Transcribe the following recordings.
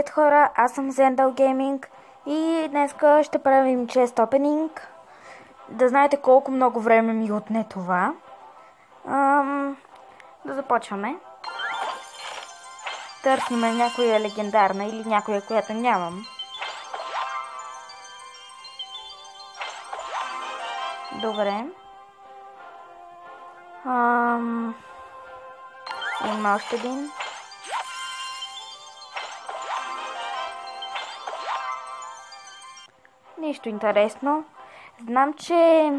Здравейте хора, аз съм Zendal Gaming и днес ще правим чест опенинг. Да знаете колко много време ми отне това. Да започваме. Търсиме някоя легендарна или някоя, която нямам. Добре. Има още един. Нищо интересно. Знам, че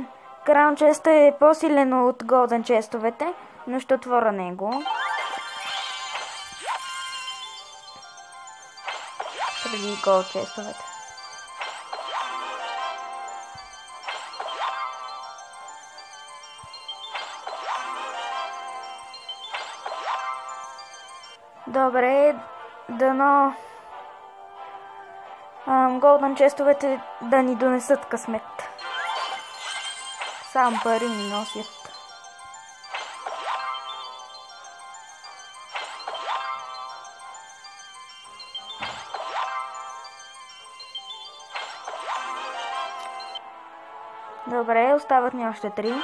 Краун честа е по-силен от Голден честовете, но ще отворя него. Преди Голд честовете. Добре, дано Голден честовете да ни донесат късмет. Сам пари ни носят. Добре, остават ни още 3.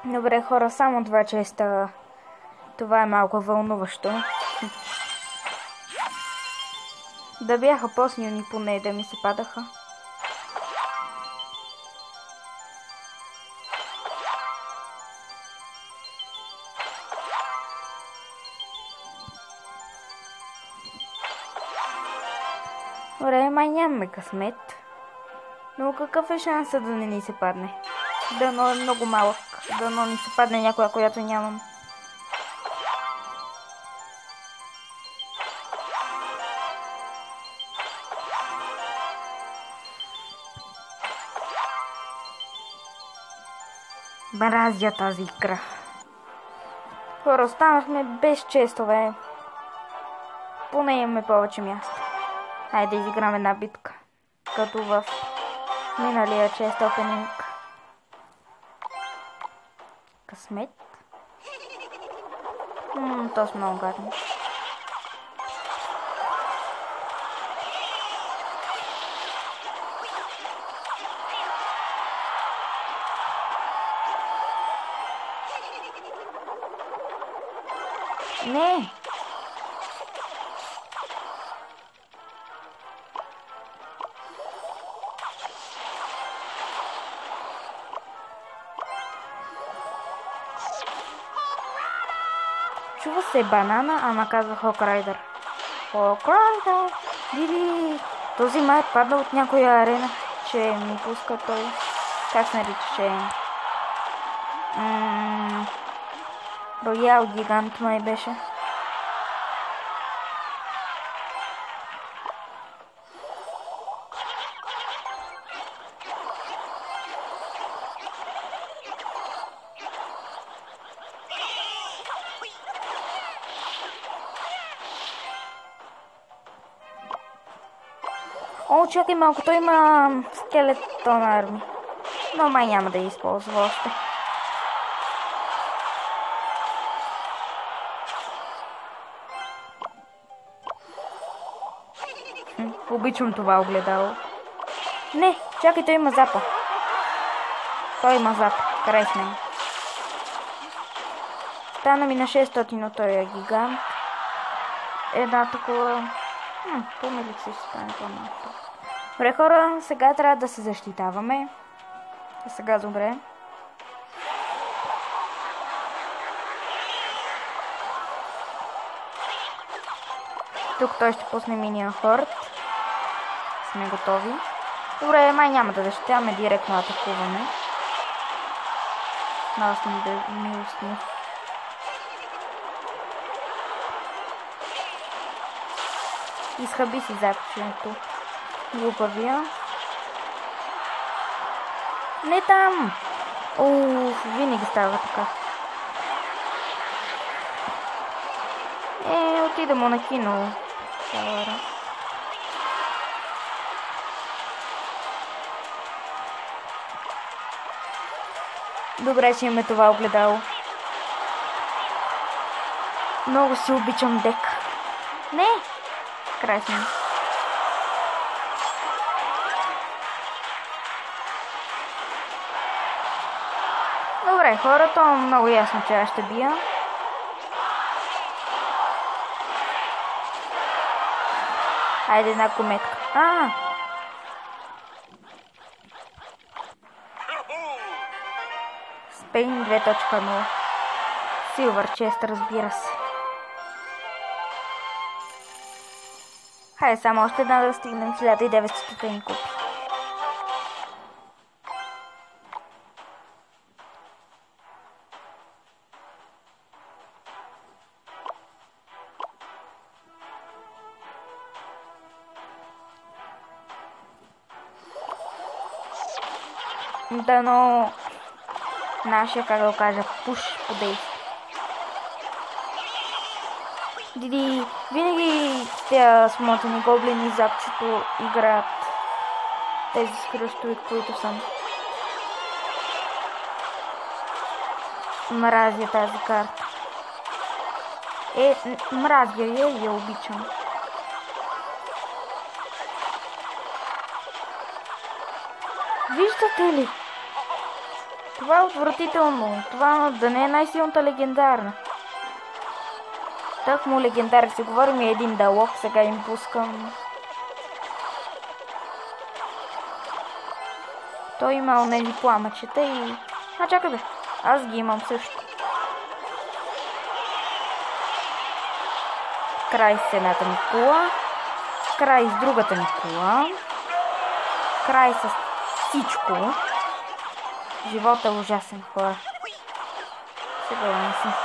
Добре хора, само 2 честа. Това е малко вълнуващо. Да бяха по-силни поне, да ми се падаха. Добре, май нямаме късмет. Но какъв е шансът да не ни се падне? Дано е много малък. Дано ни се падне някоя, която нямам. Мразя тази игра. Хора, останахме без честове. Поне имаме повече място. Хайде да изиграме една битка. Като в миналия чест опенинг. Късмет. То са много гадни. Не! Чува се банана, ама казва Хокрайдър. Хокрайдър! Диди! Този май е падал от някоя арена, че ми пуска той. Как се наричаше? Роял гигант май беше. О, чакай малко, той има скелетон арми. Но май няма да я използва още. Обичам това огледало. Не, чакай, той има запа. Той има запа, край с мен. Стана ми на 600, но той е гигант. Една такова... Помилик се ще стане по-малко. Добре хора, сега трябва да се защитаваме. Сега добре. Тук той ще пусне миния хорд. Сме готови. Добре, май няма да защитаваме, директно атакуваме. Много сме милостни. Изхъби си закачването. Глупавия. Не там! Винаги става така. отида му на кино. Добре, че имаме това огледало. Много си обичам Дек. Не! Край сме. Добре, хората много ясно, че аз ще бия. Хайде една кометка. Спейн 2.0. Силвър чест, разбира се. Хайде само още една да стигнем 1900 купи. Дано нашия, как да го кажа, пуш подейства. Диди, винаги с тези смотани гоблини запчето играят тези скръстови, които съм. Мразя тази карта. Мразя я и я обичам. Виждате ли? Това е отвратително. Това да не е най-силната легендарна. Так му легендар си говорим и един диалог, сега им пускам. Той има онези пламъчета и... чакай бе, аз ги имам също. Край с едната ми кула. Край с другата ми кула. Край с всичко. Живота е ужасен, хора. Сега не си.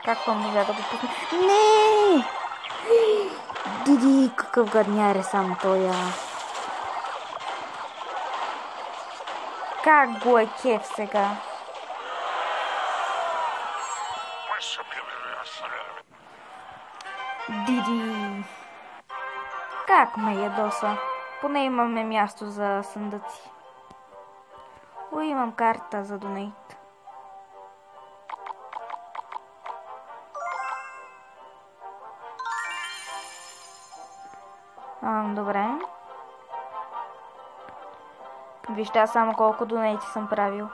Как можа да го пусне? Не! Диди, какъв гадняр е само тоя. Как го е кеф сега? Диди. Как ме ядоса? Поне имаме място за съндъци. Имам карта за донейт. Добре. Вижте аз само колко донейти съм правил.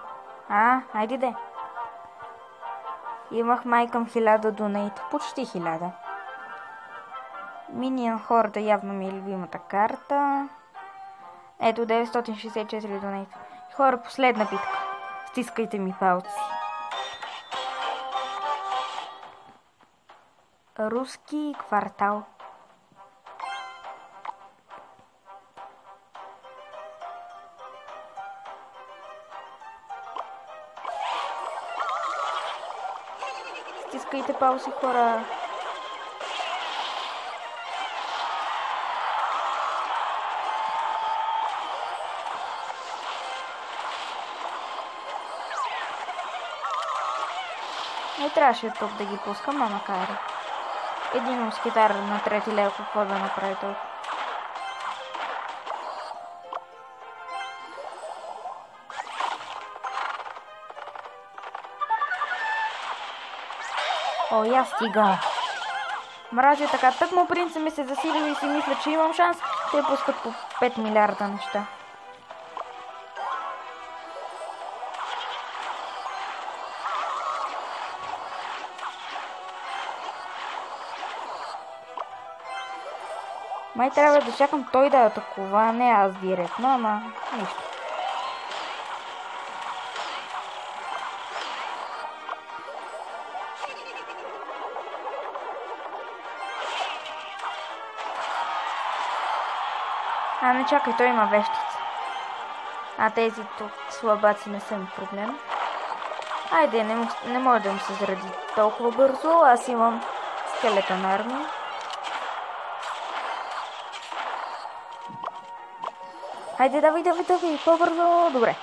Айде де. Имах май към 1000 донейта. Почти 1000. Minion Horde явно ми е любимата карта. Ето 964 донейта. Хора, последна битка. Стискайте ми палци. Руски квартал. Стискайте палци, хора. Не трябваше тук да ги пускам, а макар. Един москитар на 3 лева, какво да направи тук? Я стига. Мразя така. Тък му принца ми се засилил и си мисля, че имам шанс. Те пускат по 5 милиарда неща. Май трябва да чакам той да атакува, а не аз директно, ама нищо. Не чакай, той има вещица. Тези тук слабаци не са ми проблем. Айде, не може да му се заради толкова бързо. Аз имам скелетен армия. Хайде, давай, по-бързо. Добре.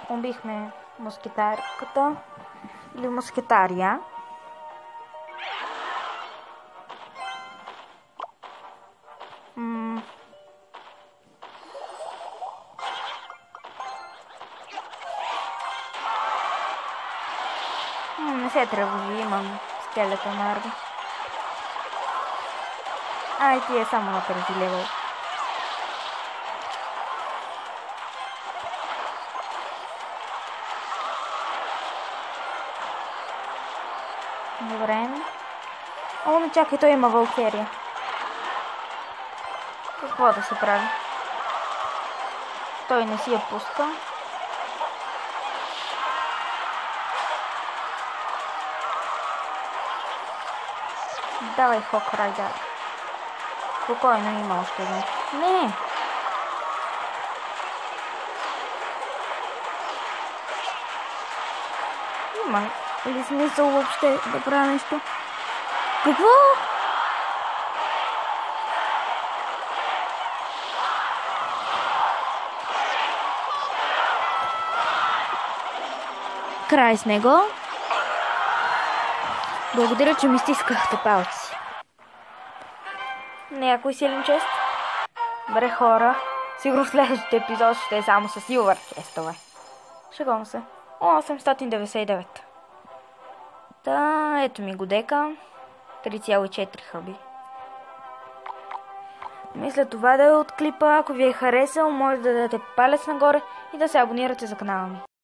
Убихме москитарката. Или москитария. Не се тревожи, имам скелета на арга. Ай, ти е само на този левел. Добре. О, не чакай, той има Валкерия. Какво да се прави? Той не си я пуска. Давай Хок Райдер. Спокойно, има още един. Не! Има ли смисъл въобще да правя нещо? Какво? Край с него. Благодаря, че ми стискахте палци. Някой силен чест? Добре, хора. Сигурно следващия епизод ще е само с силвър честове. Шегувам се. 899. Та, ето ми годека. 3,4 хъби. Мисля това да е от клипа. Ако ви е харесал, може да дадете палец нагоре и да се абонирате за канала ми.